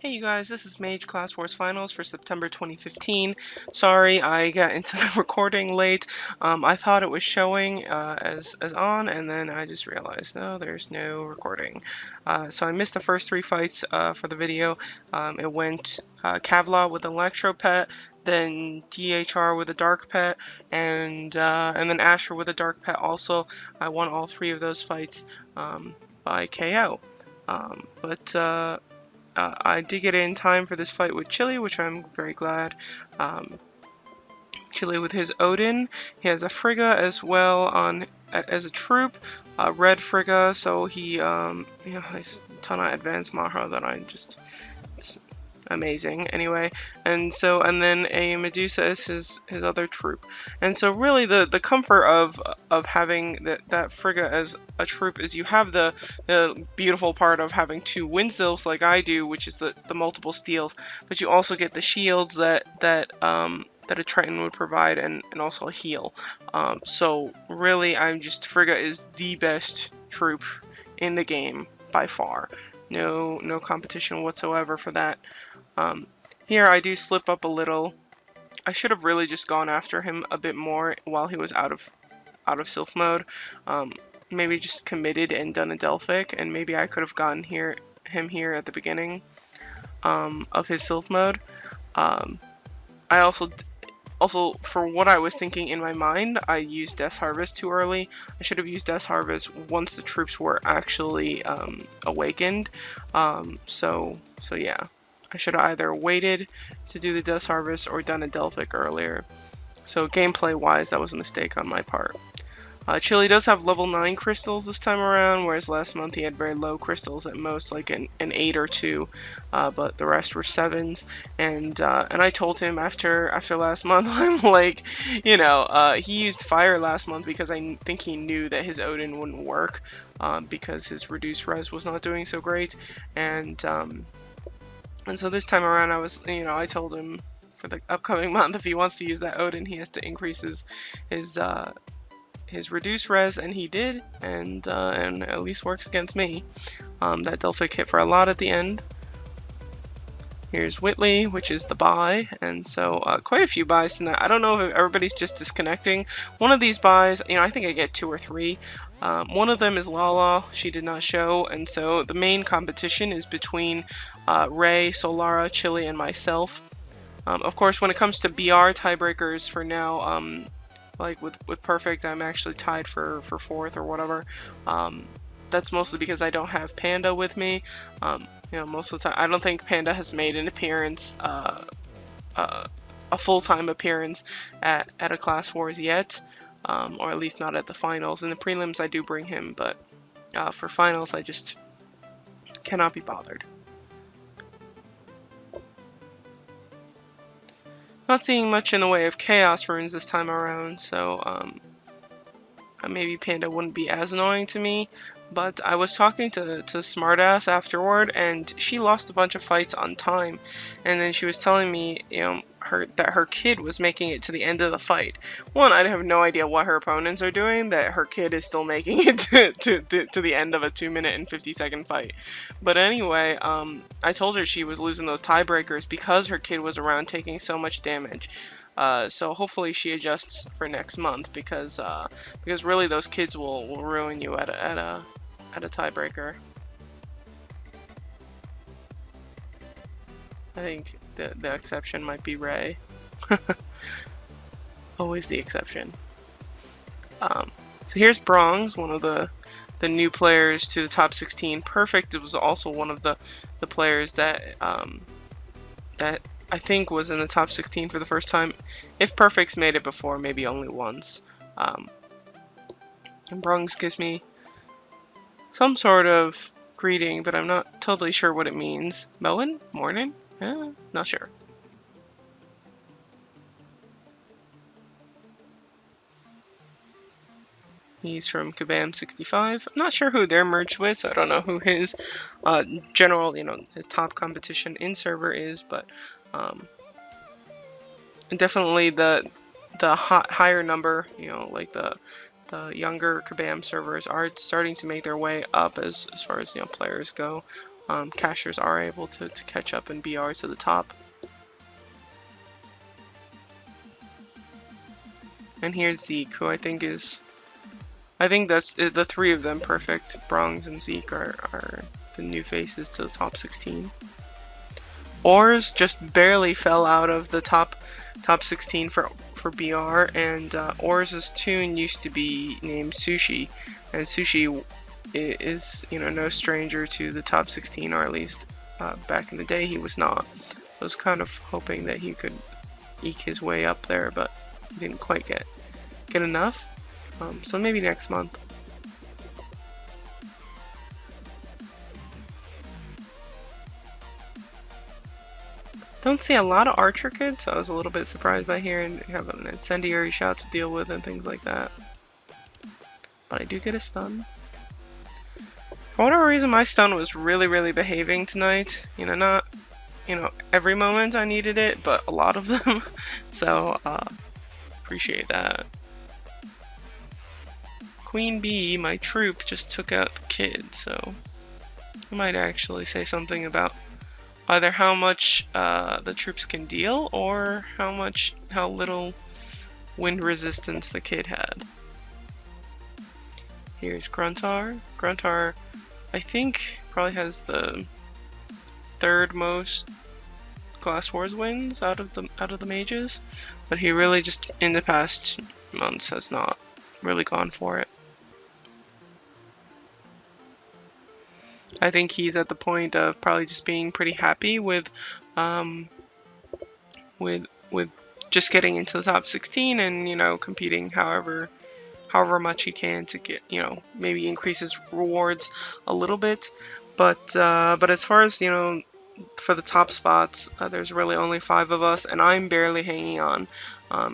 Hey you guys, this is Mage Class Wars Finals for September 2015. Sorry, I got into the recording late. I thought it was showing as on, and then I just realized, no, there's no recording. So I missed the first three fights for the video. It went Kavla with Electro Pet, then DHR with a Dark Pet, and then Asher with a Dark Pet also. I won all three of those fights by KO. I did get in time for this fight with Chili, which I'm very glad. Chili with his Odin. He has a Frigga as well as a troop, red Frigga. So he has a ton of advanced Maha that it's amazing. Anyway, and then a Medusa is his other troop. And so really the comfort of having that Frigga as a troop is you have the beautiful part of having two Windstills like I do, which is the multiple steals, but you also get the shields that a Triton would provide, and also a heal. So really, Frigga is the best troop in the game by far. No competition whatsoever for that. Here I do slip up a little. I should have really just gone after him a bit more while he was out of Sylph mode. Maybe just committed and done a Delphic, and maybe I could have gotten him here at the beginning of his Sylph mode. I also, for what I was thinking in my mind, I used Death Harvest too early. I should have used Death Harvest once the troops were actually awakened. So yeah, I should have either waited to do the Death Harvest or done a Delphic earlier. So gameplay-wise, that was a mistake on my part. Chili does have level 9 crystals this time around, whereas last month he had very low crystals, at most like an 8 or 2, but the rest were 7s. And I told him after last month, I'm like, he used fire last month because I think he knew that his Odin wouldn't work because his reduced res was not doing so great. And so this time around, I told him for the upcoming month, if he wants to use that Odin, he has to increase his reduced res, and he did, and at least works against me. That Delphic hit for a lot at the end. Here's Whitley, which is the buy, and so quite a few buys tonight. I don't know if everybody's just disconnecting. One of these buys, I think I get 2 or 3. One of them is Lala. She did not show, and so the main competition is between Ray, Solara, Chili, and myself. Of course, when it comes to BR tiebreakers for now, like with Perfect, I'm actually tied for 4th or whatever. That's mostly because I don't have Panda with me. Most of the time, I don't think Panda has made an appearance, a full-time appearance at a Class Wars yet, or at least not at the finals. In the prelims, I do bring him, but for finals, I just cannot be bothered. Not seeing much in the way of Chaos Runes this time around, so maybe Panda wouldn't be as annoying to me. But I was talking to Smartass afterward, and she lost a bunch of fights on time. And then she was telling me, that her kid was making it to the end of the fight. One, I have no idea what her opponents are doing, that her kid is still making it to the end of a 2-minute and 50-second fight. But anyway, I told her she was losing those tiebreakers because her kid was around taking so much damage. So hopefully she adjusts for next month, because really those kids will ruin you at a tiebreaker. I think the exception might be Ray. Always the exception. So here's Bronze, one of the new players to the top 16. Perfect was also one of the players that I think was in the top 16 for the first time. If Perfect's made it before, maybe only once. And Bronze gives me some sort of greeting, but I'm not totally sure what it means. Moen? Morning? Not sure. He's from Kabam65. I'm not sure who they're merged with, so I don't know who his general, his top competition in server is, but definitely the higher number, like the younger Kabam servers are starting to make their way up as far as players go. casters are able to catch up and BR to the top. And here's Zeke, who I think that's the three of them perfect. Bronze and Zeke are the new faces to the top 16. Ors just barely fell out of the top 16 for BR, and Ors' tune used to be named Sushi, and Sushi is, you know, no stranger to the top 16, or at least back in the day he was not. I was kind of hoping that he could eke his way up there, but he didn't quite get enough. So maybe next month. Don't see a lot of archer kids, so I was a little bit surprised by hearing they have an incendiary shot to deal with and things like that. But I do get a stun. For whatever reason, my stun was really behaving tonight. You know, not, you know, every moment I needed it, but a lot of them. So, appreciate that. Queen Bee, my troop, just took out the kid, so I might actually say something about either how much the troops can deal, or how little wind resistance the kid had. Here's Gruntar. Gruntar, I think, probably has the third most Class Wars wins out of the mages, but he really just in the past months has not really gone for it. I think he's at the point of probably just being pretty happy with just getting into the top 16 and, you know, competing however much he can to get, you know, maybe increase his rewards a little bit. But as far as, you know, for the top spots, there's really only 5 of us, and I'm barely hanging on.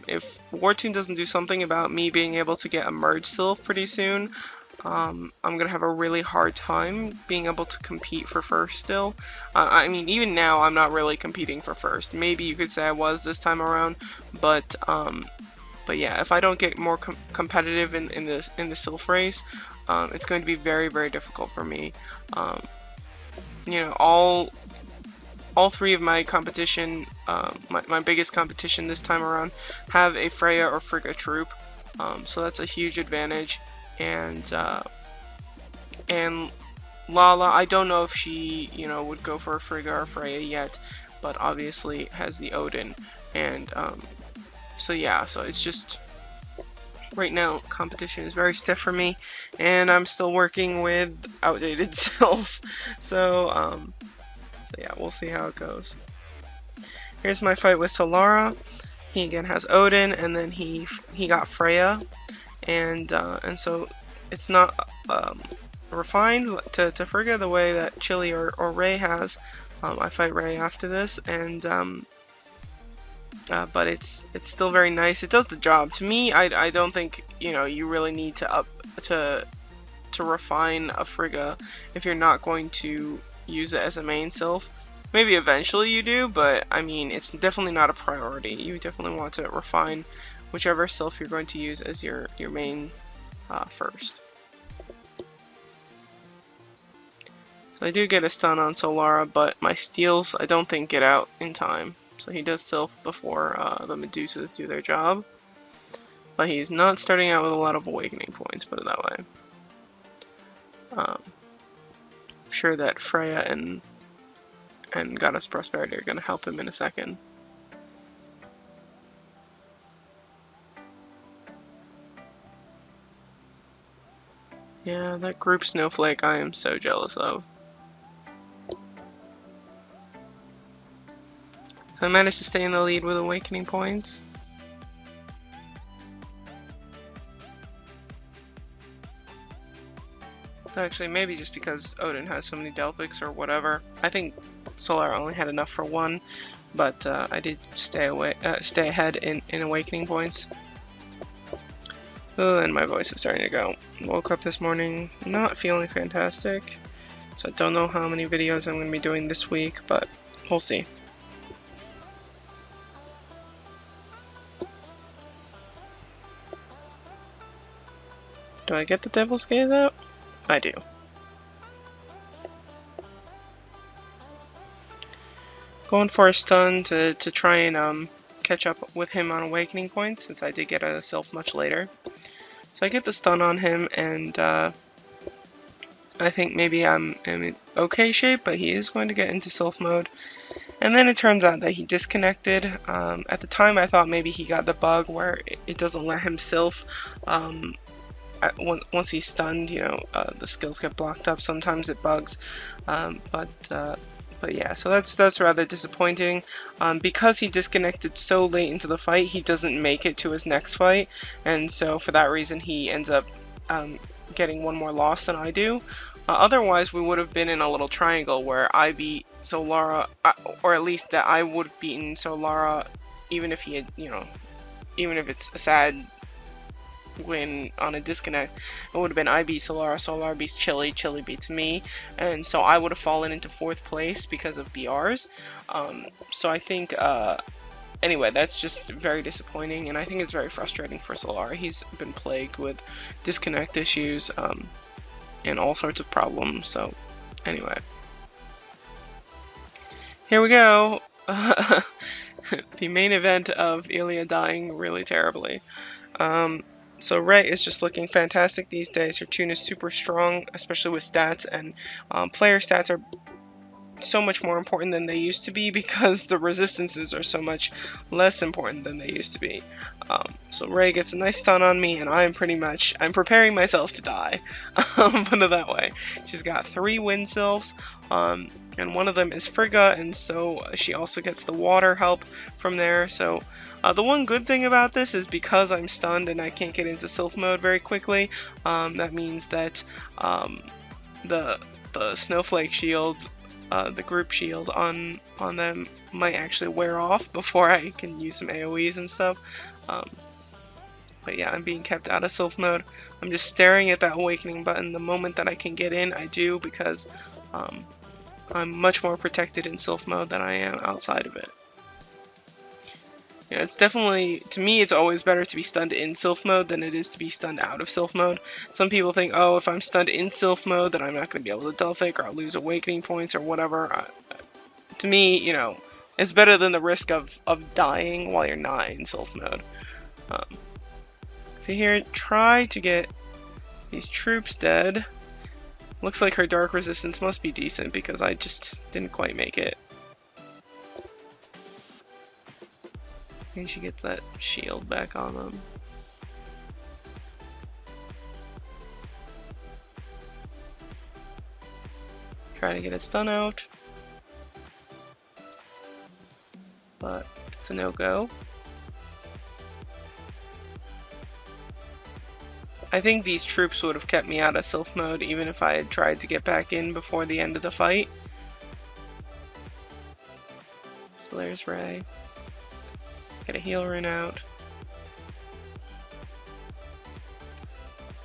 If Wartune doesn't do something about me being able to get a merge sylph pretty soon, I'm gonna have a really hard time being able to compete for first still. I mean, even now I'm not really competing for first. Maybe you could say I was this time around, but yeah, if I don't get more competitive in the sylph race, it's going to be very difficult for me. You know, all 3 of my competition, my biggest competition this time around, have a Freya or Frigga troop, so that's a huge advantage. And Lala, I don't know if she, you know, would go for a Frigga or Freya yet, but obviously has the Odin, and so yeah, so it's just right now competition is very stiff for me, and I'm still working with outdated sylphs, so yeah, we'll see how it goes. Here's my fight with Solara. He again has Odin, and then he got Freya, and so it's not refined to Frigga the way that Chili or Ray has. I fight Ray after this, and but it's still very nice. It does the job. To me, I don't think, you know, you really need to refine a Frigga if you're not going to use it as a main sylph. Maybe eventually you do, but I mean, it's definitely not a priority. You definitely want to refine whichever sylph you're going to use as your main first. So I do get a stun on Solara, but my steals I don't think get out in time. So he does sylph before the Medusas do their job. But he's not starting out with a lot of awakening points, put it that way. I'm sure that Freya and Goddess Prosperity are going to help him in a second. Yeah, that group snowflake I am so jealous of. So I managed to stay in the lead with awakening points. So actually, maybe just because Odin has so many Delphics or whatever. I think Solar only had enough for 1, but I did stay ahead in awakening points. Oh, and my voice is starting to go. Woke up this morning not feeling fantastic, so I don't know how many videos I'm going to be doing this week, but we'll see. Do I get the Devil's Gaze out? I do. Going for a stun to try and catch up with him on awakening points, since I did get a Sylph much later. So I get the stun on him, and I think maybe I'm in okay shape, but he is going to get into Sylph mode. And then it turns out that he disconnected. At the time I thought maybe he got the bug where it doesn't let him Sylph. Once he's stunned, you know, the skills get blocked up. Sometimes it bugs, but yeah, so that's rather disappointing. Because he disconnected so late into the fight, he doesn't make it to his next fight, and so for that reason he ends up getting one more loss than I do. Otherwise, we would have been in a little triangle where I beat Solara, or at least that I would have beaten Solara, even if he had, you know, even if it's a sad win on a disconnect. It would have been I beat Solara, Solara beats Chili, Chili beats me, and so I would have fallen into 4th place because of BRs. So I think, anyway, that's just very disappointing, and I think it's very frustrating for Solara. He's been plagued with disconnect issues, and all sorts of problems, so anyway. Here we go! The main event of Ilia dying really terribly. So Ray is just looking fantastic these days. Her tune is super strong, especially with stats, and player stats are so much more important than they used to be because the resistances are so much less important than they used to be. So Ray gets a nice stun on me, and I'm preparing myself to die. Put it that way. She's got 3 wind sylphs, and one of them is Frigga, and so she also gets the water help from there. So the one good thing about this is because I'm stunned and I can't get into sylph mode very quickly, that means that the snowflake shield, the group shield on them might actually wear off before I can use some AoEs and stuff. But yeah, I'm being kept out of sylph mode. I'm just staring at that awakening button. The moment that I can get in, I do, because I'm much more protected in sylph mode than I am outside of it. Yeah, it's definitely, to me, it's always better to be stunned in sylph mode than it is to be stunned out of sylph mode. Some people think, oh, if I'm stunned in sylph mode, then I'm not going to be able to Delphic, or I'll lose awakening points, or whatever. To me, you know, it's better than the risk of dying while you're not in sylph mode. So here, try to get these troops dead. Looks like her dark resistance must be decent because I just didn't quite make it. And she gets that shield back on them. Try to get a stun out, but it's a no-go. I think these troops would have kept me out of sylph mode even if I had tried to get back in before the end of the fight. So there's Ray. Get a heal rune out.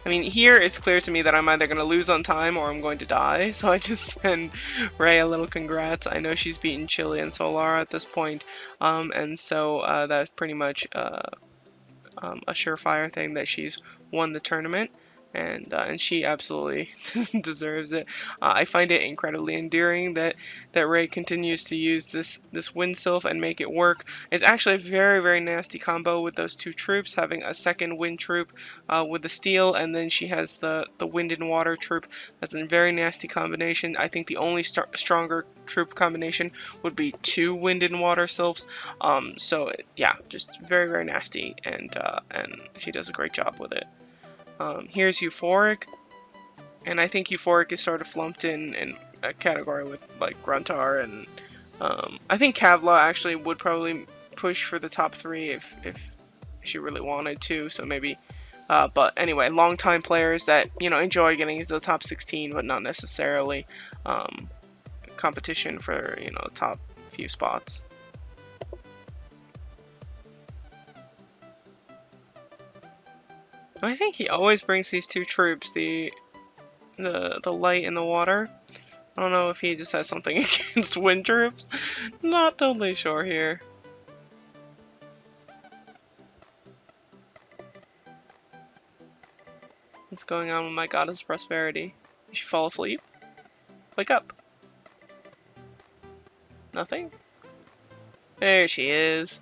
I mean, here it's clear to me that I'm either going to lose on time or I'm going to die, so I just send Ray a little congrats. I know she's beaten Chili and Solara at this point, and so that's pretty much a surefire thing that she's won the tournament, and she absolutely deserves it. I find it incredibly endearing that Ray continues to use this wind sylph and make it work. It's actually a very, very nasty combo with those 2 troops, having a second wind troop with the steel, and then she has the wind and water troop. That's a very nasty combination. I think the only stronger troop combination would be 2 wind and water sylphs. So yeah, just very, very nasty, and she does a great job with it. Here's Euphoric, and I think Euphoric is sort of lumped in a category with like Gruntar, and I think Kavla actually would probably push for the top 3 if she really wanted to, so maybe, but anyway, long-time players that, you know, enjoy getting into the top 16, but not necessarily competition for, you know, the top few spots. I think he always brings these 2 troops, the light and the water. I don't know if he just has something against wind troops. Not totally sure here. What's going on with my goddess prosperity? Did she fall asleep? Wake up. Nothing? There she is.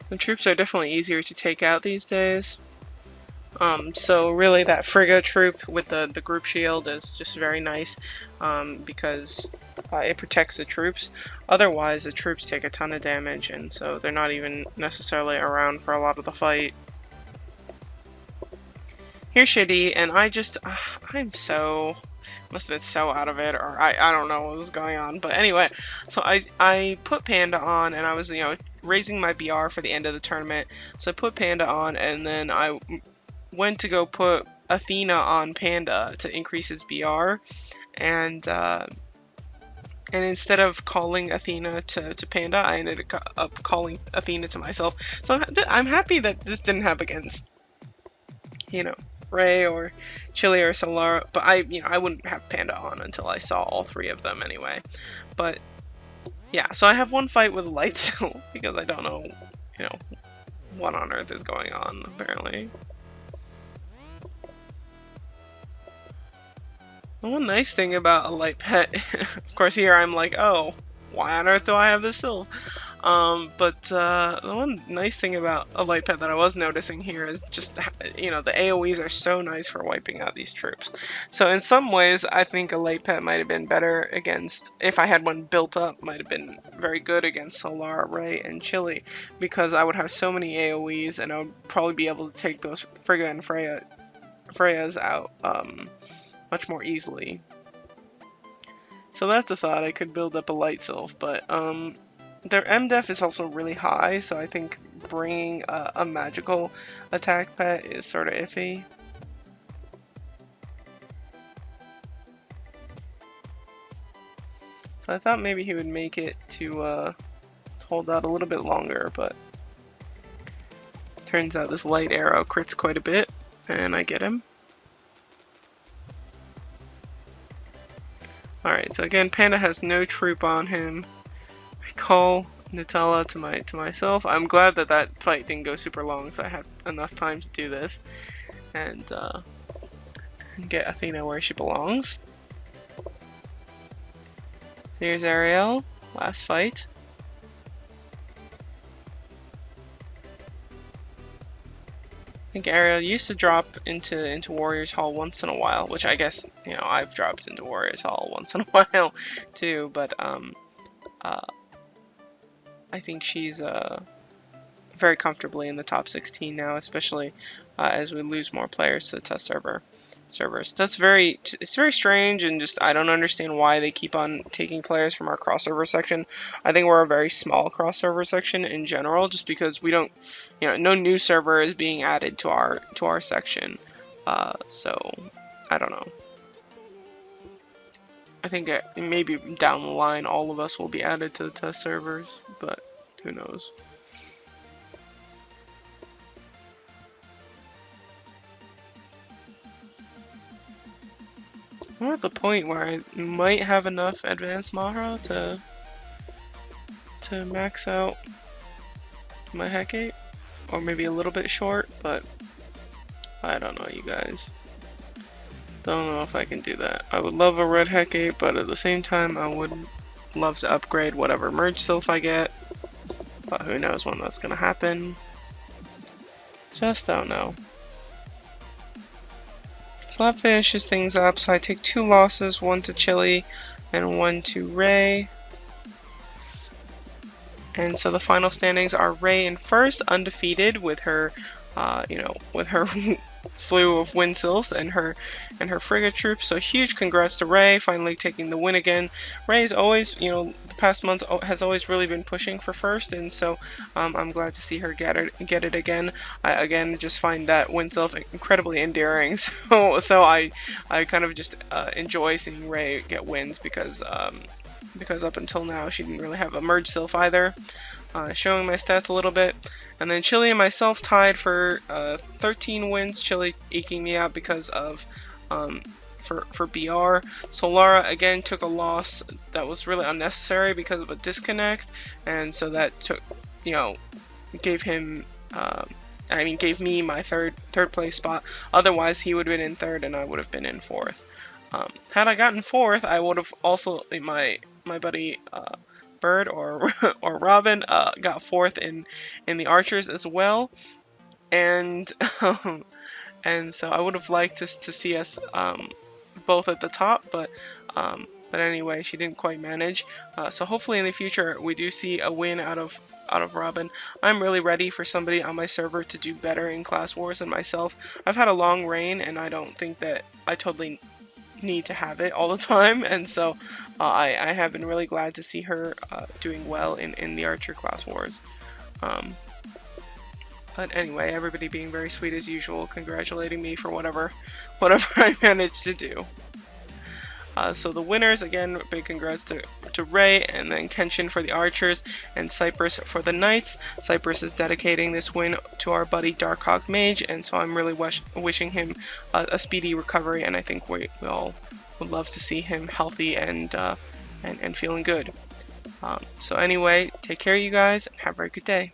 The troops are definitely easier to take out these days. So really that Frigga troop with the group shield is just very nice because it protects the troops. Otherwise, the troops take a ton of damage, and so they're not even necessarily around for a lot of the fight. Here's Shitty, and I'm so, must have been so out of it, or I don't know what was going on. But anyway, so I put Panda on, and I was, raising my BR for the end of the tournament. So I put Panda on, and then I went to go put Athena on Panda to increase his BR, and instead of calling Athena to Panda, I ended up calling Athena to myself. So I'm happy that this didn't happen against, Ray or Chili or Solara, but I wouldn't have Panda on until I saw all three of them anyway. But yeah, so I have one fight with Light still because I don't know, what on earth is going on apparently. The one nice thing about a light pet, of course here I'm like, oh, why on earth do I have this Sylph? But the one nice thing about a light pet that I was noticing here is just, the AoEs are so nice for wiping out these troops. So in some ways, I think a light pet might have been better against, if I had one built up, might have been very good against Solara, Ray, and Chili, because I would have so many AoEs, and I would probably be able to take those Frigga and Freya's out much more easily. So that's a thought. I could build up a light Sylph, but their MDef is also really high, so I think bringing a magical attack pet is sort of iffy. So I thought maybe he would make it to hold out a little bit longer, but turns out this light arrow crits quite a bit, and I get him. Alright, so again, Panda has no troop on him. I call Nutella to myself. I'm glad that fight didn't go super long, so I have enough time to do this and get Athena where she belongs. So here's Ariel, last fight. I think Ariel used to drop into Warriors Hall once in a while, which I guess I've dropped into Warriors Hall once in a while too, but I think she's very comfortably in the top 16 now, especially as we lose more players to the test servers. It's very strange, and just I don't understand why they keep on taking players from our crossover section. I think we're a very small crossover section in general, just because we don't, no new server is being added to our section. So I don't know. I think maybe down the line all of us will be added to the test servers, but who knows. We're at the point where I might have enough advanced Mahra to max out my Hecate, or maybe a little bit short, but I don't know, you guys. Don't know if I can do that. I would love a red Hecate, but at the same time I would love to upgrade whatever merge Sylph I get, but who knows when that's gonna happen. Just don't know. So that finishes things up. So I take 2 losses, 1 to Chili and 1 to Ray. And so the final standings are Ray in first, undefeated with her, with her slew of win Sylphs and her Frigga troops. So huge congrats to Ray, finally taking the win again. Ray is always, the past months has always really been pushing for first, and so I'm glad to see her get it again. I again just find that win Sylph incredibly endearing. So I kind of just enjoy seeing Ray get wins because up until now she didn't really have a merge Sylph either. Showing my stats a little bit, and then Chili and myself tied for 13 wins. Chili eking me out because of for BR. Solara again took a loss that was really unnecessary because of a disconnect, and so that took, gave him, gave me my third place spot. Otherwise, he would have been in third, and I would have been in fourth. Had I gotten fourth, I would have also my buddy Bird or or Robin got fourth in the archers as well, and and so I would have liked to see us both at the top, but anyway, she didn't quite manage. So hopefully in the future we do see a win out of Robin. I'm really ready for somebody on my server to do better in Class Wars than myself. I've had a long reign, and I don't think that I totally need to have it all the time, and so I have been really glad to see her doing well in the Archer Class Wars. But anyway, everybody being very sweet as usual, congratulating me for whatever I managed to do. So the winners, again, big congrats to Ray, and then Kenshin for the archers, and Cypress for the knights. Cypress is dedicating this win to our buddy Darkhawk Mage, and so I'm really wishing him a speedy recovery, and I think we all would love to see him healthy and feeling good. So anyway, take care, you guys, and have a very good day.